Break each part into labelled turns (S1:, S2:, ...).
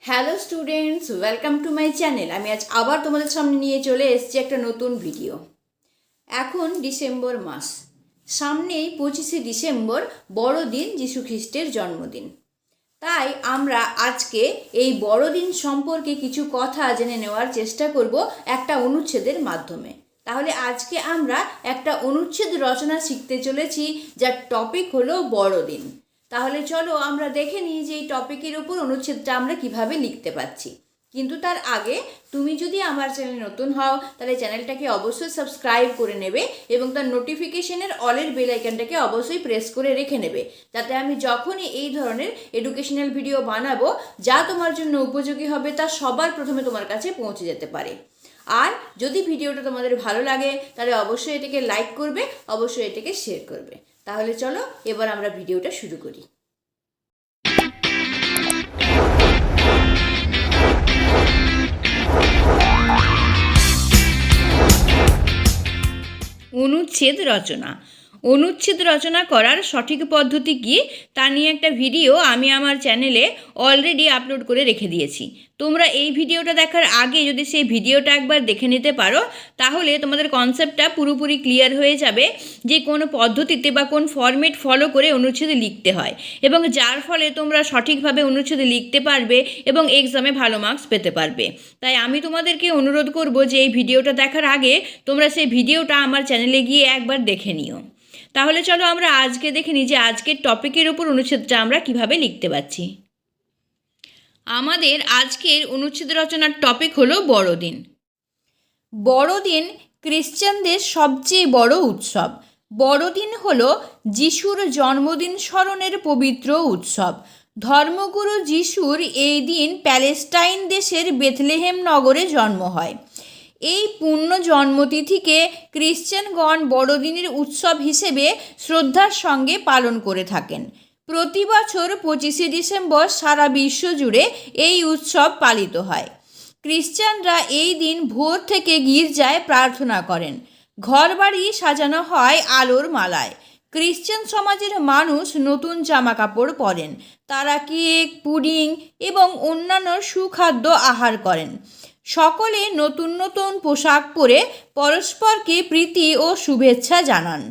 S1: Hello students, welcome to my channel. আমি আজ আবার তোমাদের সামনে নিয়ে চলে এসেছি একটা নতুন ভিডিও। এখন ডিসেম্বর মাস, সামনেই 25শে ডিসেম্বর বড়দিন, যীশু খ্রিস্টের জন্মদিন। তাই আমরা আজকে এই বড়দিন সম্পর্কে কিছু কথা জেনে নেওয়ার চেষ্টা করব একটা অনুচ্ছেদের মাধ্যমে। তাহলে আজকে আমরা একটা অনুচ্ছেদ রচনা শিখতে চলেছি, যার টপিক হলো বড়দিন। তাহলে চলো আমরা দেখে নিই যে এই টপিকের উপর অনুচ্ছেদটা আমরা কিভাবে লিখতে পারছি। কিন্তু তার আগে তুমি যদি আমার চ্যানেলে নতুন হও তাহলে চ্যানেলটাকে অবশ্যই সাবস্ক্রাইব করে নেবে এবং তার নোটিফিকেশনের অলের বেল আইকনটাকে অবশ্যই প্রেস করে রেখে নেবে, যাতে আমি যখনই এই ধরনের এডুকেশনাল ভিডিও বানাবো যা তোমার জন্য উপযোগী হবে তা সবার প্রথমে তোমার কাছে পৌঁছে যেতে পারে। আর যদি ভিডিওটা তোমাদের ভালো লাগে তাহলে অবশ্যই এটাকে লাইক করবে, অবশ্যই এটাকে শেয়ার করবে। তাহলে চলো এবার আমরা ভিডিওটা শুরু করি। অনুচ্ছেদ রচনা। অনুচ্ছেদ রচনা করার সঠিক পদ্ধতি কী তা নিয়ে একটা ভিডিও আমি আমার চ্যানেলে অলরেডি আপলোড করে রেখে দিয়েছি। তোমরা এই ভিডিওটা দেখার আগে যদি সেই ভিডিওটা একবার দেখে নিতে পারো তাহলে তোমাদের কনসেপ্টটা পুরোপুরি ক্লিয়ার হয়ে যাবে যে কোন পদ্ধতিতে বা কোন ফরম্যাট ফলো করে অনুচ্ছেদ লিখতে হয়, এবং যার ফলে তোমরা সঠিকভাবে অনুচ্ছেদ লিখতে পারবে এবং এক্সামে ভালো মার্কস পেতে পারবে। তাই আমি তোমাদেরকে অনুরোধ করব যে এই ভিডিওটা দেখার আগে তোমরা সেই ভিডিওটা আমার চ্যানেলে গিয়ে একবার দেখে নিও। তাহলে চলো আমরা আজকে দেখে নিই যে আজকের টপিকের উপর অনুচ্ছেদটা আমরা কিভাবে লিখতে পারছি। আমাদের আজকের অনুচ্ছেদ রচনার টপিক হলো বড়দিন। বড়দিন খ্রিশ্চানদের সবচেয়ে বড় উৎসব। বড়দিন হলো যিশুর জন্মদিন স্মরণের পবিত্র উৎসব। ধর্মগুরু যিশুর এই দিন প্যালেস্টাইন দেশের বেথলেহেম নগরে জন্ম হয়। এই পূর্ণ জন্মতিথিকে খ্রিশ্চানগণ বড়দিনের উৎসব হিসেবে শ্রদ্ধার সঙ্গে পালন করে থাকেন। প্রতি বছর 25শে ডিসেম্বর সারা বিশ্ব জুড়ে এই উৎসব পালিত হয়। খ্রিশ্চানরা এই দিন ভোর থেকে গির্জায় প্রার্থনা করেন। ঘরবাড়ি সাজানো হয় আলোর মালায়। খ্রিশ্চান সমাজের মানুষ নতুন জামা কাপড় পরেন। তারা কেক, পুডিং এবং অন্যান্য সুখাদ্য আহার করেন। সকলে নতুন নতুন পোশাক পরে পরস্পরকে প্রীতি ও শুভেচ্ছা জানান।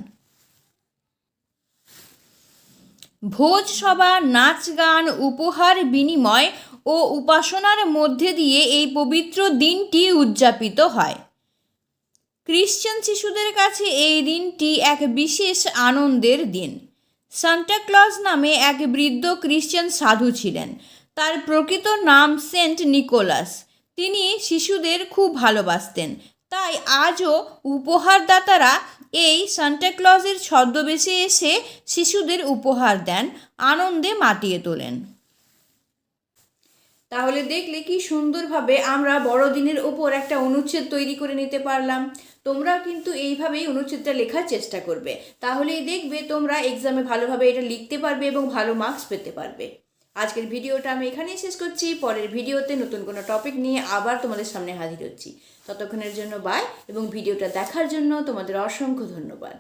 S1: ভোজ সভা, নাচ গান, উপহার বিনিময় ও উপাসনার মধ্যে দিয়ে এই পবিত্র দিনটি উদযাপিত হয়। খ্রিশ্চান শিশুদের কাছে এই দিনটি এক বিশেষ আনন্দের দিন। সান্টা ক্লজ নামে এক বৃদ্ধ খ্রিশ্চান সাধু ছিলেন। তার প্রকৃত নাম সেন্ট নিকোলাস। তিনি শিশুদের খুব ভালোবাসতেন। তাই আজও উপহারদাতারা এই সান্টা ক্লজের ছদ্মবেশে এসে শিশুদের উপহার দেন, আনন্দে মাতিয়ে তোলেন। তাহলে দেখলে কি সুন্দরভাবে আমরা বড়দিনের ওপর একটা অনুচ্ছেদ তৈরি করে নিতে পারলাম। তোমরাও কিন্তু এইভাবেই অনুচ্ছেদটা লেখার চেষ্টা করবে, তাহলেই দেখবে তোমরা এক্সামে ভালোভাবে এটা লিখতে পারবে এবং ভালো মার্কস পেতে পারবে। আজকের ভিডিওটা আমি এখানেই শেষ করছি। পরের ভিডিওতে নতুন কোনো টপিক নিয়ে আবার তোমাদের সামনে হাজির হচ্ছি। ততক্ষণের জন্য বাই, এবং ভিডিওটা দেখার জন্য তোমাদের অসংখ্য ধন্যবাদ।